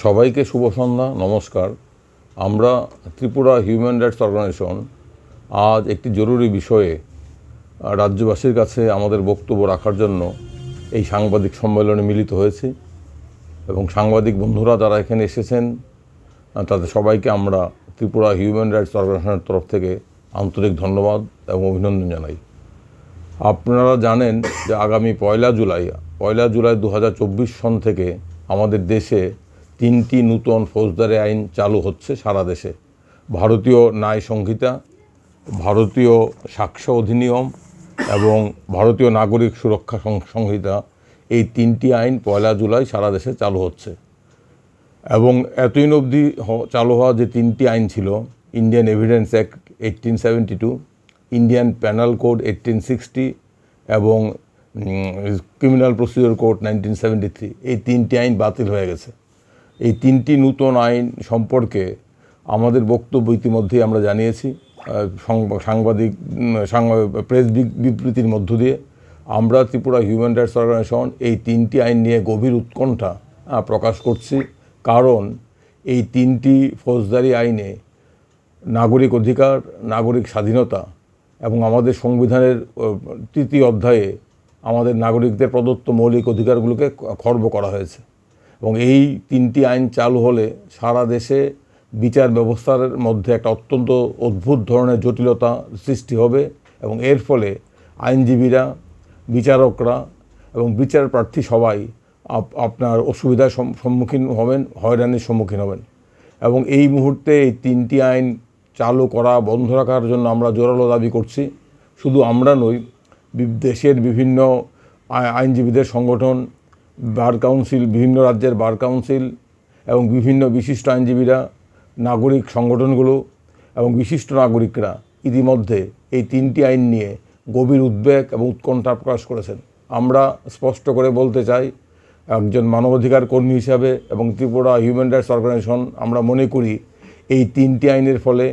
সবাইকে শুভ সন্ধ্যা, নমস্কার। আমরা ত্রিপুরা হিউম্যান রাইটস অর্গানাইজেশন আজ একটি জরুরি বিষয়ে রাজ্যবাসীর কাছে আমাদের বক্তব্য রাখার জন্য এই সাংবাদিক সম্মেলনে মিলিত হয়েছি এবং সাংবাদিক বন্ধুরা যারা এখানে এসেছেন তাদের সবাইকে আমরা ত্রিপুরা হিউম্যান রাইটস অর্গানাইজেশনের তরফ থেকে আন্তরিক ধন্যবাদ এবং অভিনন্দন জানাই। আপনারা জানেন যে আগামী পয়লা জুলাই 2024 সন থেকে আমাদের দেশে 3টি নূতন ফৌজদারি আইন চালু হচ্ছে সারা দেশে। ভারতীয় ন্যায় সংহিতা, ভারতীয় সাক্ষ্য অধিনিয়ম এবং ভারতীয় নাগরিক সুরক্ষা সংহিতা, এই 3টি আইন পয়লা জুলাই সারা দেশে চালু হচ্ছে। এবং এতদিন অবধি চালু হওয়া যে 3টি আইন ছিল, Indian evidence act 1872, Indian penal code 1860 এবং ক্রিমিনাল প্রসিডিওর কোড 1973, এই 3টি আইন বাতিল হয়ে গেছে। এই 3টি নূতন আইন সম্পর্কে আমাদের বক্তব্য ইতিমধ্যেই আমরা জানিয়েছি প্রেস বিবৃতির মধ্য দিয়ে। আমরা ত্রিপুরা হিউম্যান রাইটস অর্গানাইজেশন এই 3টি আইন নিয়ে গভীর উৎকণ্ঠা প্রকাশ করছি, কারণ এই 3টি ফৌজদারি আইনে নাগরিক অধিকার, নাগরিক স্বাধীনতা এবং আমাদের সংবিধানের 3য় অধ্যায়ে আমাদের নাগরিকদের প্রদত্ত মৌলিক অধিকারগুলোকে খর্ব করা হয়েছে। এবং এই 3টি আইন চালু হলে সারা দেশে বিচার ব্যবস্থার মধ্যে একটা অত্যন্ত অদ্ভুত ধরনের জটিলতা সৃষ্টি হবে এবং এর ফলে আইনজীবীরা, বিচারকরা এবং বিচার প্রার্থী সবাই আপনার অসুবিধার সম্মুখীন হবেন, হয়রানির সম্মুখীন হবেন। এবং এই মুহূর্তে এই 3টি আইন চালু করা, বন্ধ রাখার জন্য আমরা জোরালো দাবি করছি। শুধু আমরা নই, দেশের বিভিন্ন আইনজীবীদের সংগঠন, বার কাউন্সিল, বিভিন্ন রাজ্যের বার কাউন্সিল এবং বিভিন্ন বিশিষ্ট আইনজীবীরা, নাগরিক সংগঠনগুলো এবং বিশিষ্ট নাগরিকরা ইতিমধ্যে এই 3টি আইন নিয়ে গভীর উদ্বেগ এবং উৎকণ্ঠা প্রকাশ করেছেন। আমরা স্পষ্ট করে বলতে চাই, একজন মানবাধিকার কর্মী হিসাবে এবং ত্রিপুরা হিউম্যান রাইটস অর্গানাইজেশন আমরা মনে করি এই 3টি আইনের ফলে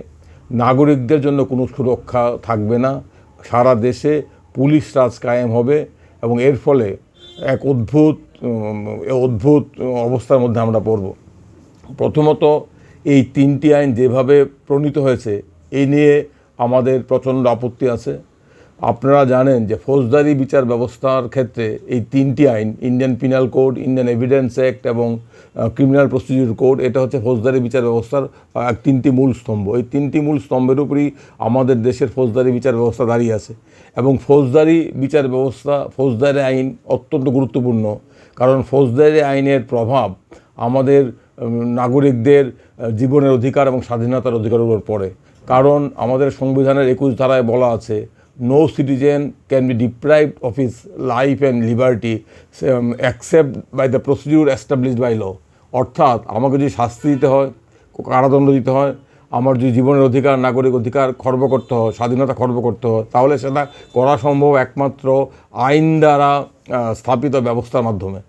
নাগরিকদের জন্য কোনো সুরক্ষা থাকবে না, সারা দেশে পুলিশ রাজ কায়েম হবে এবং এর ফলে এক অদ্ভুত অবস্থার মধ্যে আমরা পড়ব। প্রথমত, এই 3টি আইন যেভাবে প্রণীত হয়েছে এই নিয়ে আমাদের প্রচণ্ড আপত্তি আছে। আপনারা জানেন যে ফৌজদারি বিচার ব্যবস্থার ক্ষেত্রে এই 3টি আইন, Indian penal code, Indian evidence act এবং ক্রিমিনাল প্রসিডিওর কোড, এটা হচ্ছে ফৌজদারি বিচার ব্যবস্থার 3টি মূল স্তম্ভ। এই 3টি মূল স্তম্ভের উপরই আমাদের দেশের ফৌজদারি বিচার ব্যবস্থা দাঁড়িয়ে আছে। এবং ফৌজদারি বিচার ব্যবস্থা, ফৌজদারি আইন অত্যন্ত গুরুত্বপূর্ণ, কারণ ফৌজদারি আইনের প্রভাব আমাদের নাগরিকদের জীবনের অধিকার এবং স্বাধীনতার অধিকারের উপর পড়ে। কারণ আমাদের সংবিধানের 21 ধারায় বলা আছে, no citizen can be deprived of his life and liberty except by the procedure established by law. অর্থাৎ আমাকে যদি শাস্তি দিতে হয়, কারাদণ্ড দিতে হয়, আমার যদি জীবনের অধিকার, নাগরিক অধিকার খর্ব করতে হয়, স্বাধীনতা খর্ব করতে হয়, তাহলে সেটা করা সম্ভব একমাত্র আইন দ্বারা স্থাপিত ব্যবস্থার মাধ্যমে।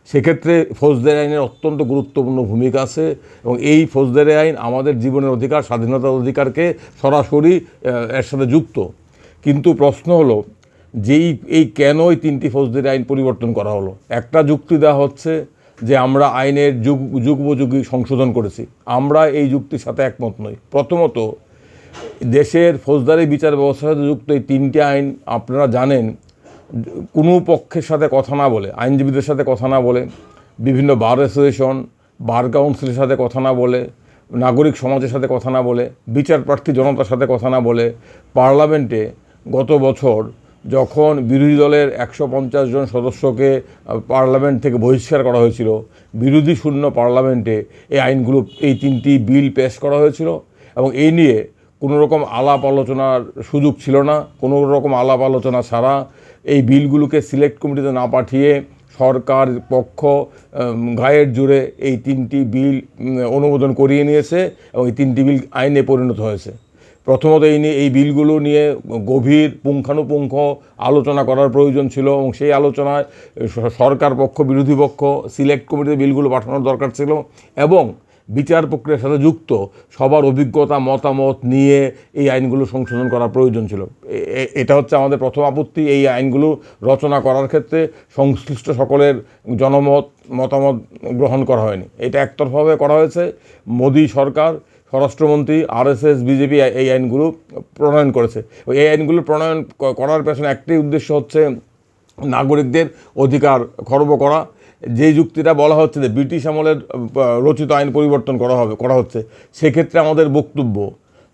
সেক্ষেত্রে ফৌজদারি আইনের অত্যন্ত গুরুত্বপূর্ণ ভূমিকা আছে এবং এই ফৌজদারি আইন আমাদের জীবনের অধিকার, স্বাধীনতার অধিকারকে সরাসরি এর সাথে যুক্ত। কিন্তু প্রশ্ন হলো যে এই কেন এই 3টি ফৌজদারি আইন পরিবর্তন করা হলো? একটা যুক্তি দেওয়া হচ্ছে যে আমরা আইনের যুগোপযোগী সংশোধন করেছি। আমরা এই যুক্তির সাথে একমত নই। প্রথমত, দেশের ফৌজদারি বিচার ব্যবস্থার সাথে যুক্ত এই 3টি আইন আপনারা জানেন, কোনো পক্ষের সাথে কথা না বলে, আইনজীবীদের সাথে কথা না বলে, বিভিন্ন বার অ্যাসোসিয়েশন, বার কাউন্সিলের সাথে কথা না বলে, নাগরিক সমাজের সাথে কথা না বলে, বিচার প্রার্থী জনতার সাথে কথা না বলে, পার্লামেন্টে গত বছর যখন বিরোধী দলের 150 জন সদস্যকে পার্লামেন্ট থেকে বহিষ্কার করা হয়েছিল, বিরোধী শূন্য পার্লামেন্টে এই আইনগুলো, এই 3টি বিল পেশ করা হয়েছিল এবং এই নিয়ে কোনো রকম আলাপ আলোচনার সুযোগ ছিল না। কোনো রকম আলাপ আলোচনা ছাড়া এই বিলগুলোকে সিলেক্ট কমিটিতে না পাঠিয়ে সরকার পক্ষ গায়ের জোরে এই 3টি বিল অনুমোদন করিয়ে নিয়েছে এবং এই 3টি বিল আইনে পরিণত হয়েছে। প্রথমত এই বিলগুলো নিয়ে গভীর পুঙ্খানুপুঙ্খ আলোচনা করার প্রয়োজন ছিল এবং সেই আলোচনায় সরকার পক্ষ, বিরোধী পক্ষ, সিলেক্ট কমিটিতে বিলগুলো পাঠানোর দরকার ছিল এবং বিচার প্রক্রিয়ার সাথে যুক্ত সবার অভিজ্ঞতা মতামত নিয়ে এই আইনগুলো সংশোধন করা প্রয়োজন ছিল। এটা হচ্ছে আমাদের প্রথম আপত্তি। এই আইনগুলো রচনা করার ক্ষেত্রে সংশ্লিষ্ট সকলের মতামত গ্রহণ করা হয়নি। এটা একতরফাভাবে করা হয়েছে। মোদী সরকার, স্বরাষ্ট্রমন্ত্রী, আরএসএস, বিজেপি এই আইনগুলো প্রণয়ন করেছে। এই আইনগুলো প্রণয়ন করার পেছনে একটাই উদ্দেশ্য হচ্ছে নাগরিকদের অধিকার খর্ব করা। যে যুক্তিটা বলা হচ্ছে যে ব্রিটিশ আমলের রচিত আইন পরিবর্তন করা হচ্ছে, সেক্ষেত্রে আমাদের বক্তব্য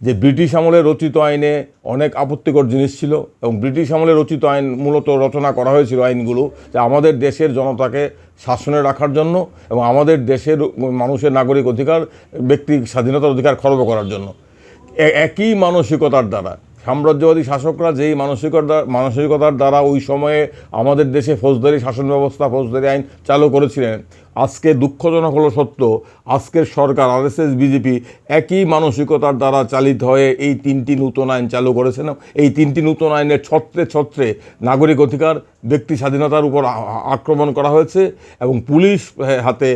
যে ব্রিটিশ আমলের রচিত আইনে অনেক আপত্তিকর জিনিস ছিল এবং ব্রিটিশ আমলের রচিত আইন মূলত রচনা করা হয়েছিল আইনগুলো যে আমাদের দেশের জনতাকে শাসনে রাখার জন্য এবং আমাদের দেশের মানুষের নাগরিক অধিকার, ব্যক্তি স্বাধীনতার অধিকার খর্ব করার জন্য। একই মানসিকতার দ্বারা সাম্রাজ্যবাদী শাসকরা যেই মানসিকতার দ্বারা ওই সময়ে আমাদের দেশে ফৌজদারি শাসন ব্যবস্থা, ফৌজদারি আইন চালু করেছিলেন, আজকে দুঃখজনক হলো সত্য, আজকের সরকার আরএসএস বিজেপি একই মানসিকতার দ্বারা চালিত হয়ে এই 3টি নতুন আইন চালু করেছেন। এই 3টি নতুন আইনের ছত্রে নাগরিক অধিকার, ব্যক্তি স্বাধীনতার উপর আক্রমণ করা হয়েছে এবং পুলিশ হাতে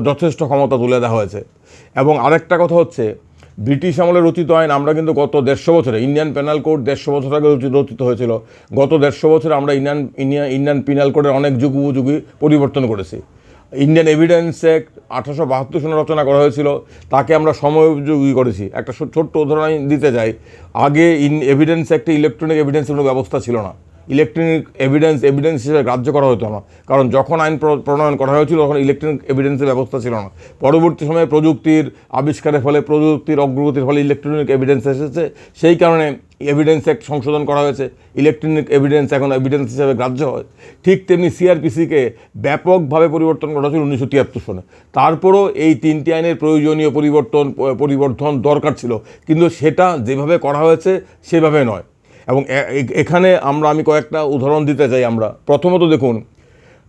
যথেষ্ট ক্ষমতা তুলে দেওয়া হয়েছে। এবং আরেকটা কথা হচ্ছে, ব্রিটিশ আমলে রচিত আইন আমরা কিন্তু গত 150 বছরে, ইন্ডিয়ান পেনাল কোড 150 বছর আগে রচিত হয়েছিল, গত 150 বছরে আমরা ইন্ডিয়ান পেনাল কোডের অনেক যুগ উপযোগী পরিবর্তন করেছি। ইন্ডিয়ান এভিডেন্স অ্যাক্ট 1872 সনে রচনা করা হয়েছিল, তাকে আমরা সময়োপযোগী করেছি। একটা ছোট্ট উদাহরণ আমি দিতে চাই। আগে এভিডেন্স অ্যাক্টে ইলেকট্রনিক এভিডেন্সের কোনো ব্যবস্থা ছিল না। ইলেকট্রনিক এভিডেন্স হিসেবে গ্রাহ্য করা হতো না, কারণ যখন আইন প্রণয়ন করা হয়েছিল তখন ইলেকট্রনিক এভিডেন্সের ব্যবস্থা ছিল না। পরবর্তী সময়ে প্রযুক্তির আবিষ্কারের ফলে, প্রযুক্তির অগ্রগতির ফলে ইলেকট্রনিক এভিডেন্স এসেছে। সেই কারণে এভিডেন্স অ্যাক্ট সংশোধন করা হয়েছে, ইলেকট্রনিক এভিডেন্স এখন এভিডেন্স হিসেবে গ্রাহ্য হয়। ঠিক তেমনি সিআরপিসিকে ব্যাপকভাবে পরিবর্তন করা হয়েছিল 1973 সনে। তারপরও এই 3টি আইনের প্রয়োজনীয় পরিবর্ধন দরকার ছিল, কিন্তু সেটা যেভাবে করা হয়েছে সেভাবে নয়। এবং এখানে আমি কয়েকটা উদাহরণ দিতে চাই। আমরা প্রথমত দেখুন,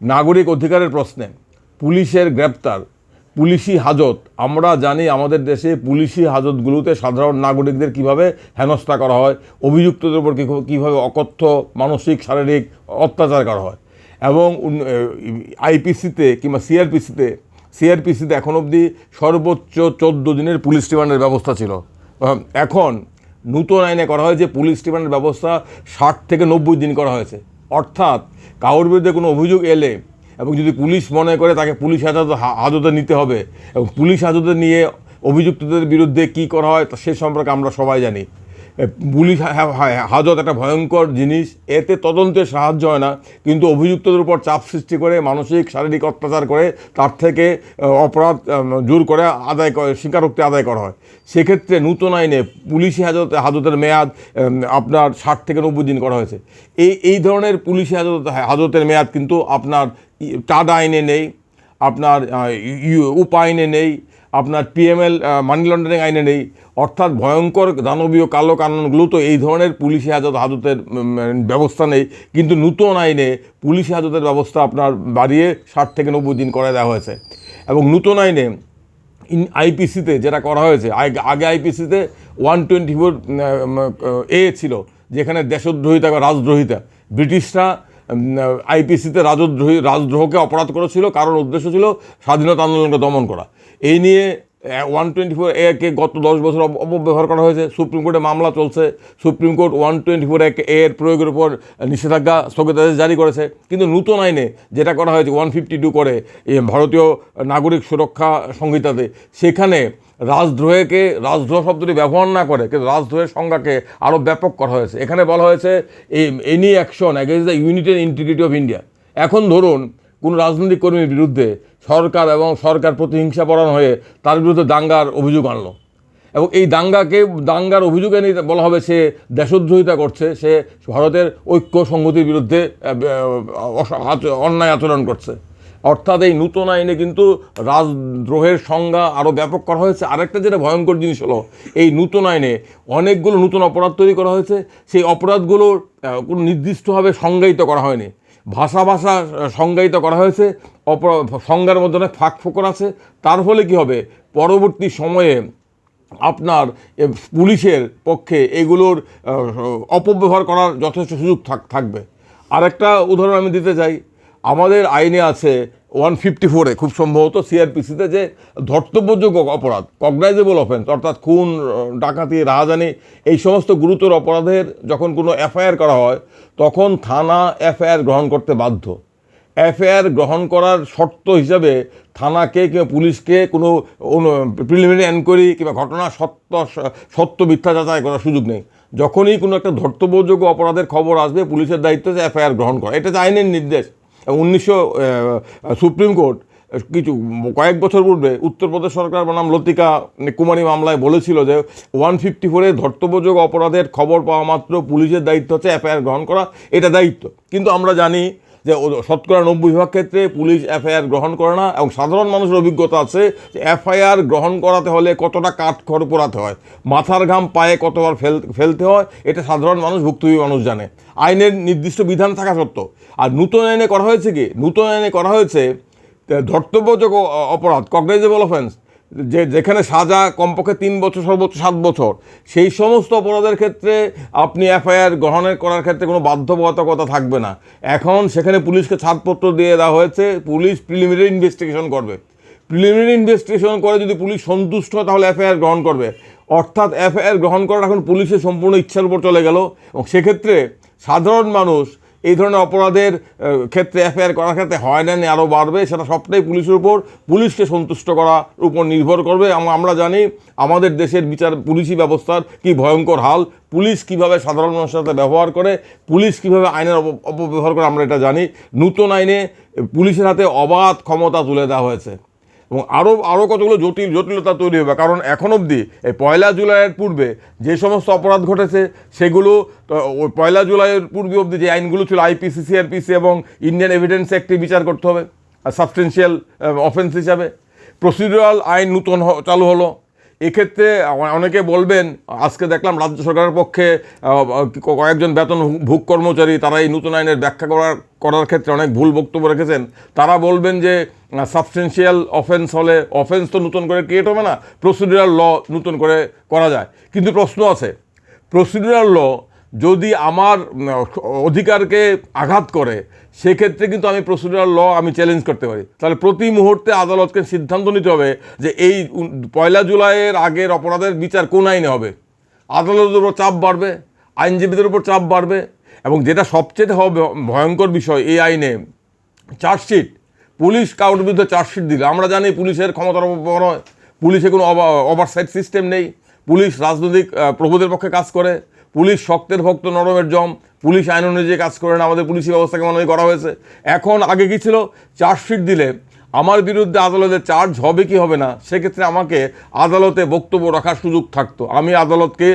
নাগরিক অধিকারের প্রশ্নে পুলিশের গ্রেপ্তার, পুলিশি হাজত, আমরা জানি আমাদের দেশে পুলিশি হাজতগুলোতে সাধারণ নাগরিকদের কিভাবে হেনস্থা করা হয়, অভিযুক্তদের উপর কীভাবে অকথ্য মানসিক শারীরিক অত্যাচার করা হয়। এবং আইপিসিতে কিংবা সিআরপিসিতে এখন অবধি সর্বোচ্চ 14 দিনের পুলিশ রিমান্ডের ব্যবস্থা ছিল। এখন নতুন আইনে করা হয় যে পুলিশ রিমান্ডের ব্যবস্থা 60 থেকে 90 দিন করা হয়েছে। অর্থাৎ কারোর বিরুদ্ধে কোনো অভিযোগ এলে এবং যদি পুলিশ মনে করে তাকে পুলিশ হাজতে নিতে হবে এবং পুলিশ হাজতে নিয়ে অভিযুক্তদের বিরুদ্ধে কী করা হয় সে সম্পর্কে আমরা সবাই জানি। পুলিশ হাজত একটা ভয়ঙ্কর জিনিস, এতে তদন্তের সাহায্য হয় না, কিন্তু অভিযুক্তদের উপর চাপ সৃষ্টি করে মানসিক শারীরিক অত্যাচার করে তার থেকে অপরাধ জোর করে স্বীকারোক্তি আদায় করা হয়। সেক্ষেত্রে নতুন আইনে পুলিশি হাজতের মেয়াদ আপনার 60 থেকে 90 দিন করা হয়েছে। এই ধরনের পুলিশি হাজতের মেয়াদ কিন্তু আপনার টাডা আইনে নেই, আপনার উপা আইনে নেই, আপনার পিএমএল মানি লন্ডারিং আইনে নেই। অর্থাৎ ভয়ঙ্কর দানবীয় কালো কানুনগুলো তো এই ধরনের পুলিশি হাজতের ব্যবস্থা নেই, কিন্তু নতুন আইনে পুলিশি হাজতের ব্যবস্থা আপনার বাড়িয়ে 60 থেকে 90 দিন করে দেওয়া হয়েছে। এবং নতুন আইনে আইপিসিতে যেটা করা হয়েছে, আগে আইপিসিতে 124A ছিল, যেখানে দেশদ্রোহিতা বা রাজদ্রোহিতা, ব্রিটিশরা আইপিসিতে রাজদ্রোহকে অপরাধ করেছিল, কারণ উদ্দেশ্য ছিল স্বাধীনতা আন্দোলনকে দমন করা। এই নিয়ে 124A-কে গত 10 বছর অপব্যবহার করা হয়েছে। সুপ্রিম কোর্টে মামলা চলছে। সুপ্রিম কোর্ট 124A-এর প্রয়োগের উপর নিষেধাজ্ঞা স্থগিতাদেশ জারি করেছে। কিন্তু নতুন আইনে যেটা করা হয়েছে 152 করে ভারতীয় নাগরিক সুরক্ষা সংহিতাতে, সেখানে রাজদ্রোহ শব্দটি ব্যবহার না করে কিন্তু রাজদ্রোহের সংজ্ঞাকে আরও ব্যাপক করা হয়েছে। এখানে বলা হয়েছে any action against the unity and integrity of India. এখন ধরুন কোনো রাজনৈতিক কর্মীর বিরুদ্ধে সরকার প্রতিহিংসাপরায়ণ হয়ে তার বিরুদ্ধে দাঙ্গার অভিযোগ আনলো এবং এই দাঙ্গার অভিযোগ এনে বলা হবে সে দেশদ্রোহিতা করছে, সে ভারতের ঐক্য সংহতির বিরুদ্ধে অন্যায় আচরণ করছে। অর্থাৎ এই নতুন আইনে কিন্তু রাজদ্রোহের সংজ্ঞা আরও ব্যাপক করা হয়েছে। আরেকটা যেটা ভয়ঙ্কর জিনিস হলো, এই নতুন আইনে অনেকগুলো নতুন অপরাধ তৈরি করা হয়েছে। সেই অপরাধগুলোর কোনো নির্দিষ্টভাবে সংজ্ঞায়িত করা হয়নি, ভাষা সংজ্ঞায়িত করা হয়েছে। সংজ্ঞার মধ্যে অনেক ফাঁক ফোকর আছে। তার ফলে কী হবে, পরবর্তী সময়ে আপনার পুলিশের পক্ষে এগুলোর অপব্যবহার করার যথেষ্ট সুযোগ থাকবে। আরেকটা উদাহরণ আমি দিতে চাই। আমাদের আইনে আছে 154-এ খুব সম্ভবত সিআরপিসিতে যে ধর্তব্যযোগ্য অপরাধ, কগনাইজেবল অফেন্স, অর্থাৎ খুন, ডাকাতি, রাহাজানি, এই সমস্ত গুরুতর অপরাধের যখন কোনো এফআইআর করা হয় তখন থানা এফআইআর গ্রহণ করতে বাধ্য। এফআইআর গ্রহণ করার শর্ত হিসাবে থানাকে কিংবা পুলিশকে কোনো প্রিলিমিনারি এনকোয়ারি কিংবা ঘটনা সত্য মিথ্যা যাচাই করার সুযোগ নেই। যখনই কোনো একটা ধর্তব্যযোগ্য অপরাধের খবর আসবে, পুলিশের দায়িত্ব যে এফআইআর গ্রহণ করা। এটা যে আইনের নির্দেশ। সুপ্রিম কোর্ট কয়েক বছর পূর্বে উত্তরপ্রদেশ সরকার বনাম লতিকা কুমারী মামলায় বলেছিল যে 154-এ ধর্তব্যযোগ্য অপরাধের খবর পাওয়া মাত্র পুলিশের দায়িত্ব হচ্ছে এফআইআর গ্রহণ করা, এটা দায়িত্ব। কিন্তু আমরা জানি যে শতকরা 90% ক্ষেত্রে পুলিশ এফআইআর গ্রহণ করে না, এবং সাধারণ মানুষের অভিজ্ঞতা আছে যে এফআইআর গ্রহণ করাতে হলে কতটা কাঠখড় পোড়াতে হয়, মাথার ঘাম পায়ে কতবার ফেলতে হয়, এটা সাধারণ মানুষ, ভুক্তভোগী মানুষ জানে। আইনের নির্দিষ্ট বিধান থাকা সত্ত্বেও। আর নতুন আইনে করা হয়েছে কি, নতুন আইনে করা হয়েছে ধর্তব্যযোগ্য অপরাধ, কগনাইজেবল অফেন্স, যেখানে সাজা কমপক্ষে 3 বছর সর্বোচ্চ 7 বছর, সেই সমস্ত অপরাধের ক্ষেত্রে আপনি এফআইআর গ্রহণের করার ক্ষেত্রে কোনো বাধ্যবাধকতা থাকবে না। এখন সেখানে পুলিশকে ছাড়পত্র দিয়ে দেওয়া হয়েছে, পুলিশ প্রিলিমিনারি ইনভেস্টিগেশন করবে। প্রিলিমিনারি ইনভেস্টিগেশন করে যদি পুলিশ সন্তুষ্ট হয় তাহলে এফআইআর গ্রহণ করবে। অর্থাৎ এফআইআর গ্রহণ করা এখন পুলিশের সম্পূর্ণ ইচ্ছার উপর চলে গেল, এবং সেক্ষেত্রে সাধারণ মানুষ এই ধরনের অপরাধের ক্ষেত্রে এফআইআর করার ক্ষেত্রে হয়রানি আরও বাড়বে। সেটা সবটাই পুলিশের উপর, পুলিশকে সন্তুষ্ট করার উপর নির্ভর করবে। আমরা জানি আমাদের দেশের পুলিশি ব্যবস্থার কি ভয়ঙ্কর হাল, পুলিশ কিভাবে সাধারণ মানুষের সাথে ব্যবহার করে, পুলিশ কিভাবে আইনের অপব্যবহার করে, আমরা এটা জানি। নতুন আইনে পুলিশের হাতে অবাধ ক্ষমতা তুলে দেওয়া হয়েছে, এবং আরও কতগুলো জটিলতা তৈরি হবে। কারণ এখন অবধি এই 1 জুলাইয়ের পূর্বে যে সমস্ত অপরাধ ঘটেছে সেগুলো ওই 1 জুলাইয়ের পূর্বে অবধি যে আইনগুলো ছিল আইপিসি, সিআরপিসি এবং ইন্ডিয়ান এভিডেন্স অ্যাক্টে বিচার করতে হবে সাবস্টেন্সিয়াল অফেন্স হিসাবে। প্রসিডিউরাল আইন নতুন চালু হলো। এক্ষেত্রে অনেকে বলবেন, আজকে দেখলাম রাজ্য সরকারের পক্ষে কয়েকজন ভোগ কর্মচারী তারা এই নতুন আইনের ব্যাখ্যা করার ক্ষেত্রে অনেক ভুল বক্তব্য রেখেছেন। তারা বলবেন যে সাবস্টেন্সিয়াল অফেন্স হলে অফেন্স তো নতুন করে ক্রিয়েট হবে না, প্রসিডিউরাল ল নতুন করে করা যায়। কিন্তু প্রশ্ন আছে, প্রসিডিউরাল ল যদি আমার অধিকারকে আঘাত করে সেক্ষেত্রে কিন্তু আমি প্রসিডিউরাল ল আমি চ্যালেঞ্জ করতে পারি। তাহলে প্রতি মুহূর্তে আদালতকে সিদ্ধান্ত নিতে হবে যে এই 1 জুলাইয়ের আগের অপরাধের বিচার কোন আইনে হবে। আদালতের উপর চাপ বাড়বে, আইনজীবীদের উপর চাপ বাড়বে, এবং যেটা সবচেয়ে ভয়ঙ্কর বিষয় এই আইনে চার্জশিট, পুলিশ কারোর বিরুদ্ধে চার্জশিট দিলে আমরা জানি পুলিশের ক্ষমতার অপব্যবহার হয়, পুলিশে কোনো ওভারসাইট সিস্টেম নেই, পুলিশ রাজনৈতিক প্রভুদের পক্ষে কাজ করে, পুলিশ শক্তের ভক্ত নরমের জম, পুলিশ আইন অনুযায়ী কাজ করে না, আমাদের পুলিশি ব্যবস্থাকে মনে করা হয়েছে। এখন আগে কি ছিল, চার্জশিট দিলে আমার বিরুদ্ধে আদালতে চার্জ হবে কি হবে না, সেক্ষেত্রে আমাকে আদালতে বক্তব্য রাখার সুযোগ থাকতো। আমি আদালতকে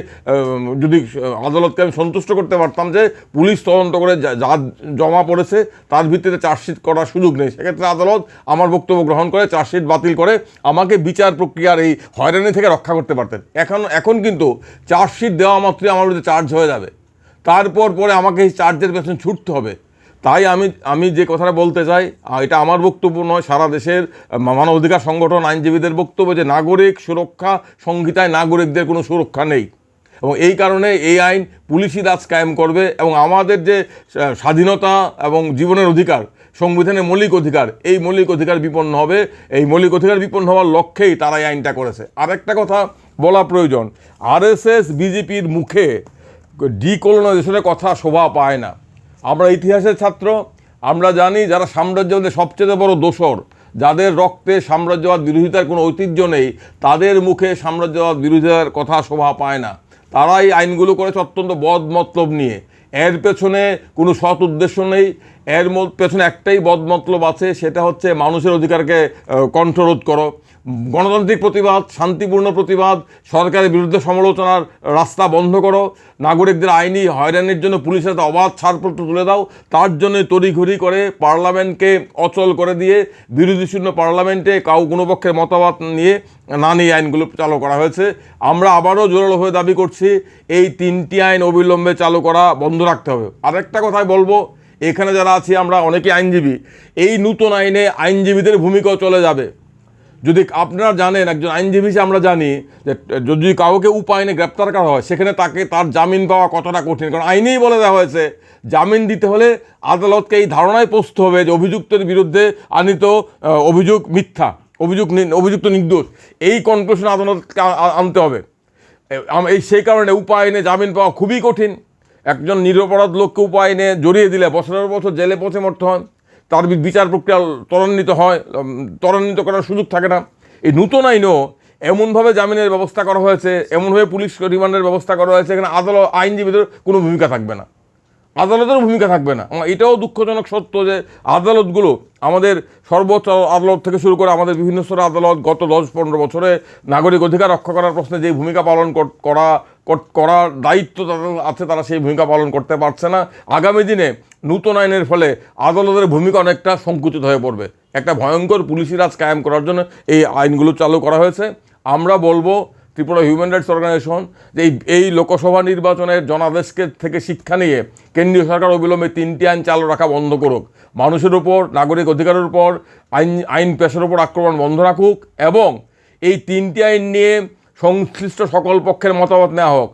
আমি সন্তুষ্ট করতে পারতাম যে পুলিশ তদন্ত করে যা জমা পড়েছে তার ভিত্তিতে চার্জশিট করার সুযোগ নেই, সেক্ষেত্রে আদালত আমার বক্তব্য গ্রহণ করে চার্জশিট বাতিল করে আমাকে বিচার প্রক্রিয়ার এই হয়রানি থেকে রক্ষা করতে পারতেন। এখন কিন্তু চার্জশিট দেওয়া মাত্রই আমার বিরুদ্ধে চার্জ হয়ে যাবে, তারপর আমাকে এই চার্জের পেছনে ছুটতে হবে। তাই আমি যে কথাটা বলতে চাই, এটা আমার বক্তব্য নয়, সারা দেশের মানবাধিকার সংগঠন, আইনজীবীদের বক্তব্য যে নাগরিক সুরক্ষা সংহিতায় নাগরিকদের কোনো সুরক্ষা নেই, এবং এই কারণে এই আইন পুলিশি রাজ কায়েম করবে, এবং আমাদের যে স্বাধীনতা এবং জীবনের অধিকার, সংবিধানের মৌলিক অধিকার, এই মৌলিক অধিকার বিপন্ন হবে। এই মৌলিক অধিকার বিপন্ন হওয়ার লক্ষ্যেই তারা এই আইনটা করেছে। আরেকটা কথা বলা প্রয়োজন, আরএসএস বিজেপির মুখে ডিকলোনাইজেশনের কথা শোভা পায় না। আমরা ইতিহাসের ছাত্র, আমরা জানি যারা সাম্রাজ্যবাদের সবচেয়ে বড় দোসর, যাদের রক্তে সাম্রাজ্যবাদ বিরোধিতার কোনো ঐতিহ্য নেই, তাদের মুখে সাম্রাজ্যবাদ বিরোধিতার কথা শোভা পায় না। তারা এই আইনগুলো করেছে অত্যন্ত বদমতলব নিয়ে, এর পেছনে কোনো সৎ উদ্দেশ্য নেই, এর পেছনে একটাই বদমতলব আছে, সেটা হচ্ছে মানুষের অধিকারকে কণ্ঠরোধ করো, গণতান্ত্রিক প্রতিবাদ, শান্তিপূর্ণ প্রতিবাদ, সরকারের বিরুদ্ধে সমালোচনার রাস্তা বন্ধ করো, নাগরিকদের আইনি হয়রানির জন্য পুলিশের হাতে অবাধ ছাড়পত্র তুলে দাও। তার জন্য তড়িঘড়ি করে পার্লামেন্টকে অচল করে দিয়ে বিরোধী শূন্য পার্লামেন্টে কোনো পক্ষের মতামত নিয়ে আইনগুলো চালু করা হয়েছে। আমরা আবারও জোরালোভাবে দাবি করছি, এই 3টি আইন অবিলম্বে চালু করা বন্ধ রাখতে হবে। আরেকটা কথাই বলবো, এখানে যারা আছি আমরা অনেকে আইনজীবী, এই নতুন আইনে আইনজীবীদের ভূমিকাও চলে যাবে। যদি আপনারা জানেন, একজন আইনজীবী হিসেবে আমরা জানি যে যদি কাউকে উপায়নে গ্রেপ্তার করা হয় সেখানে তার জামিন পাওয়া কতটা কঠিন, কারণ আইনেই বলে দেওয়া হয়েছে জামিন দিতে হলে আদালতকে এই ধারণায় পৌঁছতে হবে যে অভিযুক্তের বিরুদ্ধে আনিত অভিযোগ মিথ্যা, অভিযুক্ত নির্দোষ, এই কনক্লুশন আদালতকে আনতে হবে। সেই কারণে উপায়নে জামিন পাওয়া খুবই কঠিন। একজন নিরপরাধ লোককে উপায়নে জড়িয়ে দিলে বছরের বছর জেলে পচে মরতে হয়, তার বিচার প্রক্রিয়া ত্বরান্বিত করার সুযোগ থাকে না। এই নতুন আইনও এমনভাবে জামিনের ব্যবস্থা করা হয়েছে, এমনভাবে পুলিশ রিমান্ডের ব্যবস্থা করা হয়েছে, এখানে আইনজীবীদের কোনো ভূমিকা থাকবে না, আদালতেরও ভূমিকা থাকবে না। এটাও দুঃখজনক সত্য যে আদালতগুলো, আমাদের সর্বোচ্চ আদালত থেকে শুরু করে আমাদের বিভিন্ন স্তরের আদালত গত 10-15 বছরে নাগরিক অধিকার রক্ষা করার প্রশ্নে যে ভূমিকা পালন করার দায়িত্ব তাদের আছে, তারা সেই ভূমিকা পালন করতে পারছে না। আগামী দিনে নতুন আইনের ফলে আদালতের ভূমিকা অনেকটা সংকুচিত হয়ে পড়বে। একটা ভয়ঙ্কর পুলিশি রাজ কায়েম করার জন্য এই আইনগুলো চালু করা হয়েছে। আমরা বলবো ত্রিপুরা হিউম্যান রাইটস অর্গানাইজেশন যে এই লোকসভা নির্বাচনের জনাদেশকে থেকে শিক্ষা নিয়ে কেন্দ্রীয় সরকার অবিলম্বে 3টি আইন চালু রাখা বন্ধ করুক, মানুষের উপর, নাগরিক অধিকারের উপর, আইন পেশার উপর আক্রমণ বন্ধ রাখুক, এবং এই 3টি আইন নিয়ে সংশ্লিষ্ট সকল পক্ষের মতামত নেওয়া হোক,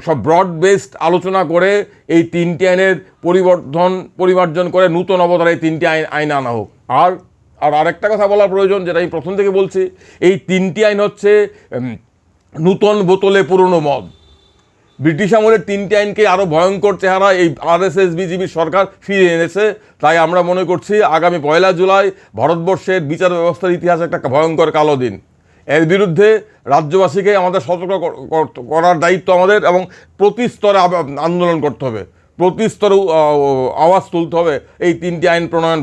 সব ব্রড বেসড আলোচনা করে এই 3টি আইনের পরিমার্জন করে নূতন অবতারে এই 3টি আইন আনা হোক। আর আরেকটা কথা বলা প্রয়োজন, যেটা আমি প্রথম থেকে বলছি, এই 3টি আইন হচ্ছে নূতন বোতলে পুরনো মদ। ব্রিটিশ আমলের 3টি আইনকে আরও ভয়ঙ্কর চেহারা এই RSS বিজেপির সরকার ফিরিয়ে এনেছে। তাই আমরা মনে করছি আগামী 1 জুলাই ভারতবর্ষের বিচার ব্যবস্থার ইতিহাসে একটা ভয়ঙ্কর কালো দিন। এর বিরুদ্ধে রাজ্যবাসীকে আমাদের সতর্ক করার দায়িত্ব আমাদের, এবং প্রতি স্তরে আন্দোলন করতে হবে, প্রতি স্তরে আওয়াজ তুলতে হবে। এই 3টি আইন প্রণয়ন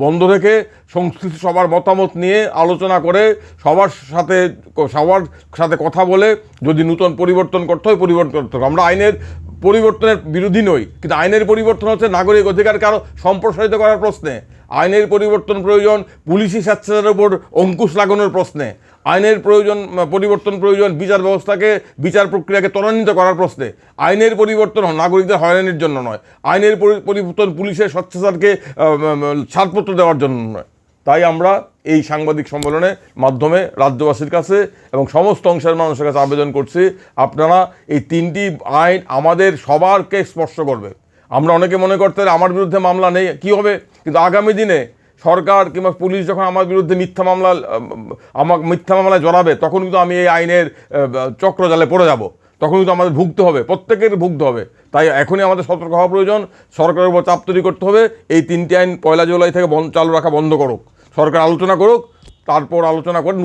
বন্ধ রেখে সংশ্লিষ্ট সবার মতামত নিয়ে আলোচনা করে সবার সাথে কথা বলে যদি নূতন পরিবর্তন করতে হয় পরিবর্তন করতে হবে। আমরা আইনের পরিবর্তনের বিরোধী নই, কিন্তু আইনের পরিবর্তন হচ্ছে নাগরিক অধিকারকে আরও সম্প্রসারিত করার প্রশ্নে। আইনের পরিবর্তন প্রয়োজন পুলিশি স্বেচ্ছাচারের উপর অঙ্কুশ লাগানোর প্রশ্নে। আইনের পরিবর্তন প্রয়োজন বিচার ব্যবস্থাকে, বিচার প্রক্রিয়াকে ত্বরান্বিত করার প্রশ্নে। আইনের পরিবর্তন নাগরিকদের হয়রানির জন্য নয়, আইনের পরিবর্তন পুলিশের স্বেচ্ছাচারকে ছাড়পত্র দেওয়ার জন্য নয়। তাই আমরা এই সাংবাদিক সম্মেলনের মাধ্যমে রাজ্যবাসীর কাছে এবং সমস্ত অংশের মানুষের কাছে আবেদন করছি, আপনারা এই 3টি আইন আমাদের সবারকে স্পর্শ করবে। আমরা অনেকে মনে করতে আমার বিরুদ্ধে মামলা নেই, কী হবে? কিন্তু আগামী দিনে সরকার কিংবা পুলিশ যখন আমার বিরুদ্ধে মিথ্যা মামলায় জড়াবে, তখন কিন্তু আমি এই আইনের চক্রজালে পড়ে যাব, তখন কিন্তু আমাদের ভুগতে হবে, প্রত্যেকের ভুগতে হবে। তাই এখনই আমাদের সতর্ক হওয়া প্রয়োজন, সরকারের উপর চাপ তৈরি করতে হবে। এই 3টি আইন 1 জুলাই থেকে চালু রাখা বন্ধ করুক, সরকার আলোচনা করুক, তারপর আলোচনা করে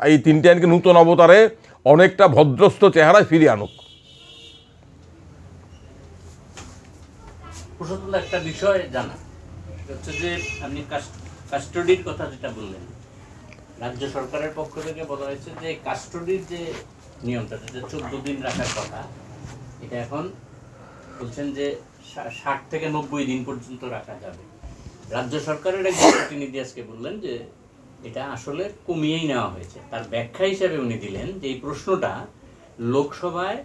এই 3টি আইনকে নূতন অবতারে অনেকটা ভদ্রস্থ চেহারায় ফিরিয়ে আনুক। একটা বিষয় জানা হচ্ছে যে আপনি কাস্টডির কথা যেটা বললেন, রাজ্য সরকারের পক্ষ থেকে বলা হয়েছে যে কাস্টডির যে নিয়মটা, যেটা 14 দিন রাখার কথা, এটা এখন বলছেন যে 60 থেকে 90 দিন পর্যন্ত রাখা যাবে। রাজ্য সরকারের একজন প্রতিনিধি আজকে বললেন যে এটা আসলে কমিয়েই নেওয়া হয়েছে। তার ব্যাখ্যা হিসাবে উনি দিলেন যে এই প্রশ্নটা লোকসভায়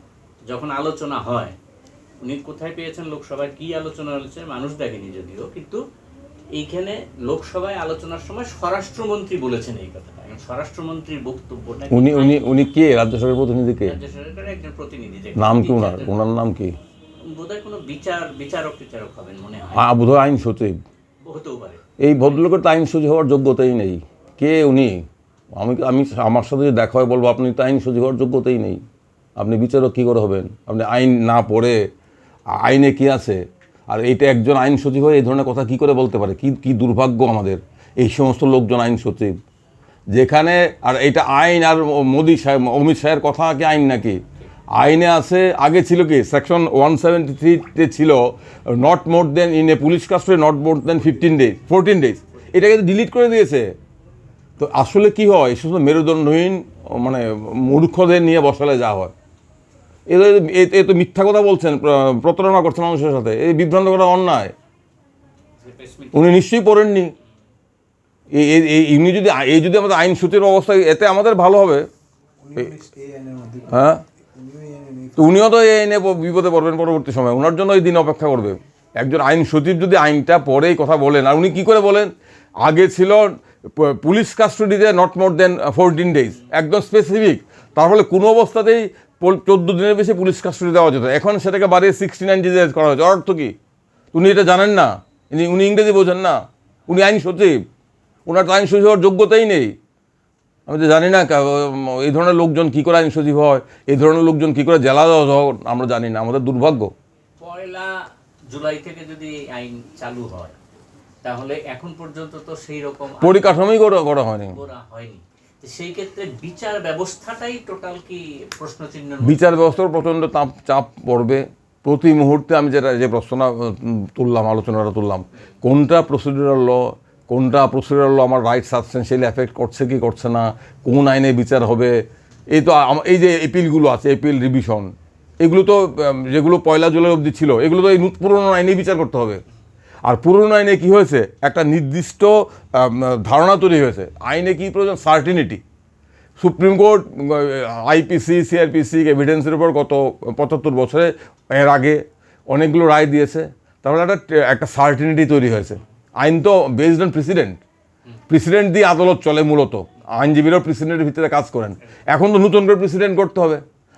যখন আলোচনা হয়, উনি কোথায় পেয়েছেন, লোকসভায় কি আলোচনা হয়েছে মানুষ দেখেনি যদিও, কিন্তু এইখানে লোকসভায় আলোচনার সময় স্বরাষ্ট্রমন্ত্রী বলেছেন এই কথাটা। স্বরাষ্ট্রমন্ত্রীর বক্তব্যটা উনি কে? রাজ্য সরকারের প্রতিনিধি কে? রাজ্য সরকারের একজন প্রতিনিধি। নাম কি ওনার নাম কি? বোধহয় কোনো বিচারক হবেন মনে হয়। বোধহয় আইন সচিব হতেও পারে। এই ভদ্রলোকের তো আইন সচিব হওয়ার যোগ্যতাই নেই। কে উনি? আমি আমার সাথে যে দেখা হয় বলবো আপনি তো আইন সচিব হওয়ার যোগ্যতাই নেই, আপনি বিচারক কী করে হবেন? আপনি আইন না পড়ে, আইনে কি আছে, আর এইটা একজন আইন সচিব হয়ে এই ধরনের কথা কী করে বলতে পারে? কি দুর্ভাগ্য আমাদের এই সমস্ত লোকজন আইন সচিব, যেখানে আর এটা আইন আর অমিত শাহের কথা কি আইন নাকি? আইনে আছে, আগে ছিল কি সেকশন 173-তে ছিল not more than in a police custody not more than 14 days, এটাকে ডিলিট করে দিয়েছে। তো আসলে কি হয়, এই সমস্ত মেরুদণ্ডহীন মানে মূর্খদের নিয়ে বসালে যা হয়, এ তো মিথ্যা কথা বলছেন, প্রতারণা করছেন মানুষের সাথে, এই বিভ্রান্ত করা অন্যায়। উনি নিশ্চয়ই পড়েননি। যদি আমাদের আইন সূচির অবস্থা, এতে আমাদের ভালো হবে। হ্যাঁ, তো উনিও তো এই আইনে বিপদে পড়বেন পরবর্তী সময়, ওনার জন্য এই দিন অপেক্ষা করবে। একজন আইন সচিব যদি আইনটা পড়েই কথা বলেন, আর উনি কী করে বলেন, আগে ছিল পুলিশ কাস্টডিতে নট মোর দেন 14 days, একদম স্পেসিফিক। তার ফলে কোনো অবস্থাতেই 14 দিনের বেশি পুলিশ কাস্টডি দেওয়া যেত, এখন সেটাকে বাড়িয়ে 69 days করা হয়েছে। অর্থ কি? উনি এটা জানেন না, উনি ইংরেজি বোঝেন না, উনি আইন সচিব, ওনার তো আইন সচিব হওয়ার যোগ্যতাই নেই। আমি তো জানি না এই ধরনের লোকজন কী করে আইন সচিব হয়, এই ধরনের লোকজন কী করে জেলা জজ হয়, আমরা জানি না, আমাদের দুর্ভাগ্য। 1 জুলাই থেকে যদি আইন চালু হয় তাহলে এখন পর্যন্ত তো সেই রকম পরিকাঠামোই করা হয়নি। তো সেই ক্ষেত্রে বিচার ব্যবস্থাটাই টোটাল কি প্রশ্নচিহ্ন? বিচার ব্যবস্থার প্রচণ্ড চাপ পড়বে প্রতি মুহূর্তে। আমি যে প্রশ্নটা আলোচনাটা তুললাম, কোনটা প্রসিডিউরাল ল, কোনটা প্রসিডিউরাল ল আমার রাইট সাবস্টেন্সিয়ালি এফেক্ট করছে কি করছে না, কোন আইনে বিচার হবে, এই তো এই যে এপিলগুলো আছে, এপিল রিভিশন, এগুলো তো যেগুলো 1 জুলাই অবধি ছিল, এগুলো তো এই পুরনো আইনে বিচার করতে হবে। আর পুরনো আইনে কী হয়েছে, একটা নির্দিষ্ট ধারণা তৈরি হয়েছে। আইনে কী প্রয়োজন? Certainty. Supreme court IPC, CrPC এভিডেন্সের উপর গত 75 বছরে এর আগে অনেকগুলো রায় দিয়েছে। তাহলে একটা সার্টিনিটি তৈরি হয়েছে। আইন তো বেসড অন প্রেসিডেন্ট দিয়ে আদালত চলে মূলত, আইনজীবীরাও প্রেসিডেন্টের ভিতরে কাজ করেন। এখন তো নতুন করে প্রেসিডেন্ট করতে হবে,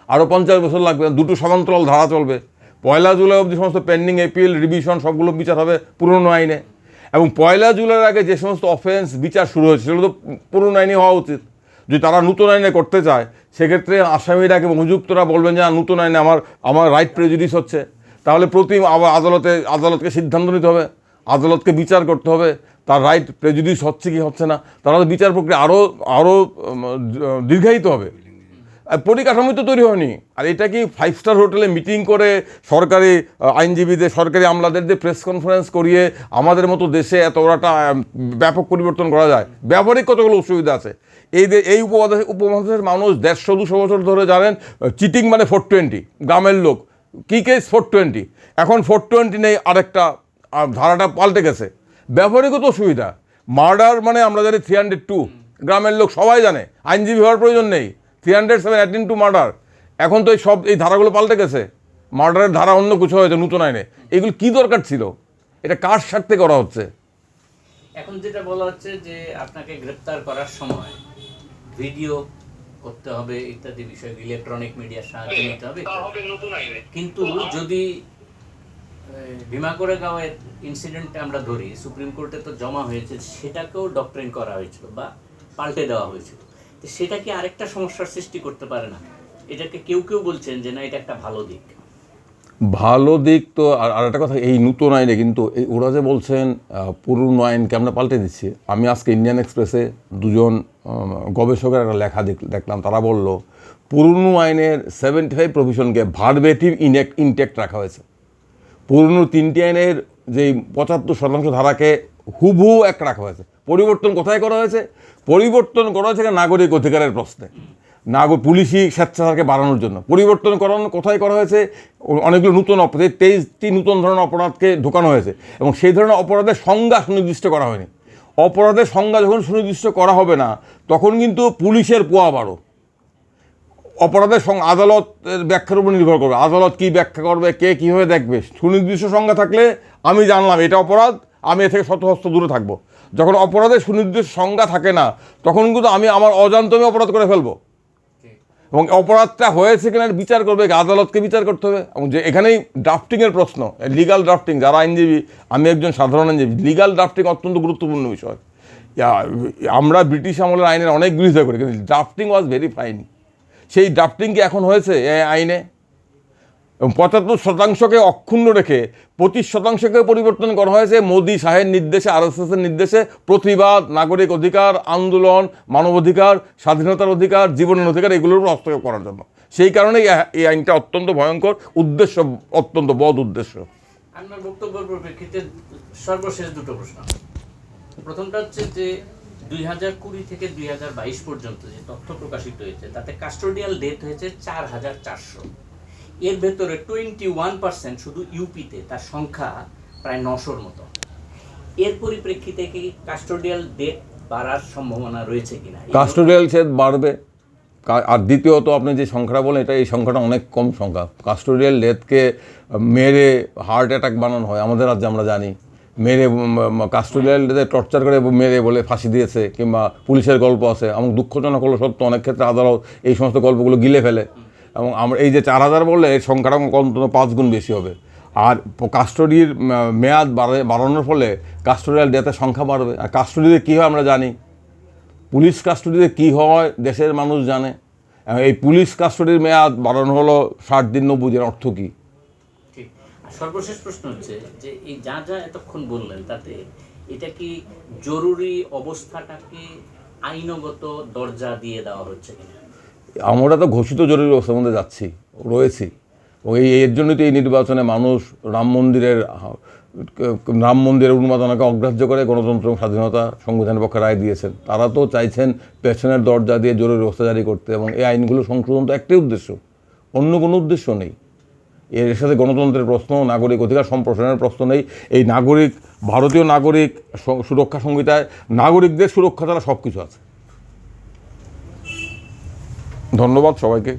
আরও 50 বছর লাগবে, দুটো সমান্তরাল ধারা চলবে। 1 জুলাই অবধি সমস্ত পেন্ডিং এপিল রিভিশন সবগুলো বিচার হবে পুরনো আইনে, এবং 1 জুলাইয়ের আগে যে সমস্ত অফেন্স বিচার শুরু হয়েছে সেগুলো তো পুরনো আইনে হওয়া উচিত। যদি তারা নতুন আইনে করতে চায় সেক্ষেত্রে আসামিরা এবং অভিযুক্তরা বলবেন যে নতুন আইনে আমার রাইট প্রেজুডিস হচ্ছে, তাহলে আবার আদালতকে সিদ্ধান্ত নিতে হবে, আদালতকে বিচার করতে হবে তার রাইট প্রেজুডিস হচ্ছে কি হচ্ছে না। তারা বিচার প্রক্রিয়া আরও দীর্ঘায়িত হবে। পরিকাঠামো তো তৈরি হয়নি। আর এটা কি 5 স্টার হোটেলে মিটিং করে সরকারি আইনজীবীদের, সরকারি আমলাদের দিয়ে প্রেস কনফারেন্স করিয়ে আমাদের মতো দেশে এত বড়টা ব্যাপক পরিবর্তন করা যায়? ব্যবহারিক কতগুলো অসুবিধা আছে। এই উপমহাদেশের মানুষ 150-200 বছর ধরে জানেন চিটিং মানে 420, গ্রামের লোক কী কেস 420, এখন 420 নেই, আরেকটা ধারাটা পাল্টে গেছে। ব্যবহারিকত অসুবিধা। মার্ডার মানে আমরা জানি 302, গ্রামের লোক সবাই জানে, আইনজীবী হওয়ার প্রয়োজন নেই। 307 অ্যাটেম্প টু মার্ডার, এখন তো এই ধারাগুলো পাল্টে গেছে, মার্ডারের ধারা অন্য কিছু হয়েছে নতুন আইনে। এগুলো কি দরকার ছিল? এটা কার স্বার্থে করা হচ্ছে? এখন যেটা বলা হচ্ছে যে আপনাকে গ্রেপ্তার করার সময় ভিডিও করতে হবে ইত্যাদি বিষয়, ইলেকট্রনিক মিডিয়ার সাহায্য নিতে হবে। কিন্তু যদি ভীমা কোরেগাঁওয়ের ইনসিডেন্টটা আমরা ধরি, সুপ্রিম কোর্টে তো জমা হয়েছে, সেটাকেও ডক্ট্রিন করা হয়েছিল বা পাল্টে দেওয়া হয়েছিল। তো সেটা কি আরেকটা সমস্যার সৃষ্টি করতে পারে না? এটাকে কেউ বলছেন যে না, এটা একটা ভালো দিক। ভালো দিক তো। আর একটা কথা, এই নতুন আইনে কিন্তু ওরা যে বলছেন পুরনো আইনকে আমরা পাল্টে দিচ্ছি। আমি আজকে ইন্ডিয়ান এক্সপ্রেসে 2জন গবেষকের একটা লেখা দেখলাম, তারা বলল পুরনো আইনের 75 প্রভিশনকে ভার্বেটিভ ইনটেক্ট রাখা হয়েছে। পুরনো 3টি আইনের যেই 75% ধারাকে হুবহু এক রাখা হয়েছে। পরিবর্তন কোথায় করা হয়েছে? পরিবর্তন করা হয়েছে নাগরিক অধিকারের প্রশ্নে, পুলিশি স্বেচ্ছাচারকে বাড়ানোর জন্য। পরিবর্তন কোথায় করা হয়েছে? অনেকগুলো নতুন অপরাধ, 23টি নতুন ধরনের অপরাধকে ঢোকানো হয়েছে, এবং সেই ধরনের অপরাধের সংজ্ঞা সুনির্দিষ্ট করা হয়নি। অপরাধের সংজ্ঞা যখন সুনির্দিষ্ট করা হবে না, তখন কিন্তু পুলিশের পোয়া বাড়ো। অপরাধের আদালতের ব্যাখ্যার উপর নির্ভর করবে, আদালত কী ব্যাখ্যা করবে, কে কীভাবে দেখবে। সুনির্দিষ্ট সংজ্ঞা থাকলে আমি জানলাম এটা অপরাধ, আমি এ থেকে শতহস্ত দূরে থাকবো। যখন অপরাধের সুনির্দিষ্ট সংজ্ঞা থাকে না, তখন কিন্তু আমি আমার অজান্তে অপরাধ করে ফেলবো, এবং অপরাধটা হয়েছে কিনা বিচার করবে আদালতকে বিচার করতে হবে। এবং যে এখানেই ড্রাফটিংয়ের প্রশ্ন, লিগাল ড্রাফটিং, যারা আইনজীবী, আমি একজন সাধারণ আইনজীবী, লিগাল ড্রাফটিং অত্যন্ত গুরুত্বপূর্ণ বিষয়। আমরা ব্রিটিশ আমলের আইনের অনেক বিরোধিতা করি, কিন্তু ড্রাফটিং ওয়াজ ভেরি ফাইন। সেই ড্রাফটিং কি এখন হয়েছে এই আইনে? এবং 75%কে অক্ষুণ্ণ রেখে 25%কে পরিবর্তন করা হয়েছে মোদি শাহের নির্দেশে, RSSের নির্দেশে। প্রতিবাদ, নাগরিক অধিকার, আন্দোলন, মানবাধিকার, স্বাধীনতার অধিকার, জীবনের অধিকার, এগুলোর উপর হস্তক্ষেপ করার জন্য। সেই কারণেই এই আইনটা অত্যন্ত ভয়ঙ্কর, উদ্দেশ্য অত্যন্ত বদ উদ্দেশ্য। আপনার বক্তব্যের পরিপ্রেক্ষিতে সর্বশেষ দুটো প্রশ্ন। প্রথমটা হচ্ছে যে 2020 থেকে 2022 পর্যন্ত যে তথ্য প্রকাশিত হয়েছে, তাতে কাস্টোডিয়াল ডেথ হয়েছে 4400। এর ভেতরে 21% শুধু ইউপিতে, তার সংখ্যা প্রায় 900-র মতো। এর পরিপ্রেক্ষিতে কি কাস্টোডিয়াল ডেথ বাড়ার সম্ভাবনা রয়েছে কিনা? কাস্টোডিয়াল ডেথ বাড়বে। আর দ্বিতীয়ত আপনি যে সংখ্যাটা বলেন, এই সংখ্যাটা অনেক কম সংখ্যা। কাস্টোডিয়াল ডেথকে মেরে হার্ট অ্যাটাক বানানো হয় আমাদের রাজ্যে, আমরা জানি। মেরে কাস্টোডিয়ালদের টর্চার করে মেরে বলে ফাঁসি দিয়েছে, কিংবা পুলিশের গল্প আছে। এবং দুঃখজনক হলো সত্য, অনেক ক্ষেত্রে আদালত এই সমস্ত গল্পগুলো গিলে ফেলে। এবং আমরা এই যে 4000 বললে এর সংখ্যাটা অন্তত 5 গুণ বেশি হবে। আর কাস্টোডির মেয়াদ বাড়ানোর ফলে কাস্টোডিয়াল ডেথের সংখ্যা বাড়বে। আর কাস্টোডিতে কী হয় আমরা জানি, পুলিশ কাস্টোডিতে কী হয় দেশের মানুষ জানে। এই পুলিশ কাস্টোডির মেয়াদ বাড়ানো হলো 60 দিন 90 দিন, অর্থ কী? ঠিক। আর সর্বশেষ প্রশ্ন হচ্ছে যে এই যা যা এতক্ষণ বললেন তাতে এটা কি জরুরি অবস্থাটাকে আইনগত দরজা দিয়ে দেওয়া হচ্ছে কিনা? আমরা তো ঘোষিত জরুরি অবস্থার মধ্যে রয়েছি। এর জন্যই তো এই নির্বাচনে মানুষ রাম মন্দিরের উন্মাদনাকে অগ্রাহ্য করে গণতন্ত্র এবং স্বাধীনতা সংবিধানের পক্ষে রায় দিয়েছেন। তারা তো চাইছেন পেছনের দরজা দিয়ে জরুরি অবস্থা জারি করতে, এবং এই আইনগুলো সংশোধন তো একটাই উদ্দেশ্য, অন্য কোনো উদ্দেশ্য নেই। এর সাথে গণতন্ত্রের প্রশ্ন, নাগরিক অধিকার সম্প্রসারণের প্রশ্ন নেই। এই ভারতীয় নাগরিক সুরক্ষা সংহিতায় নাগরিকদের সুরক্ষা ছাড়া সব কিছু আছে। ধন্যবাদ সবাইকে।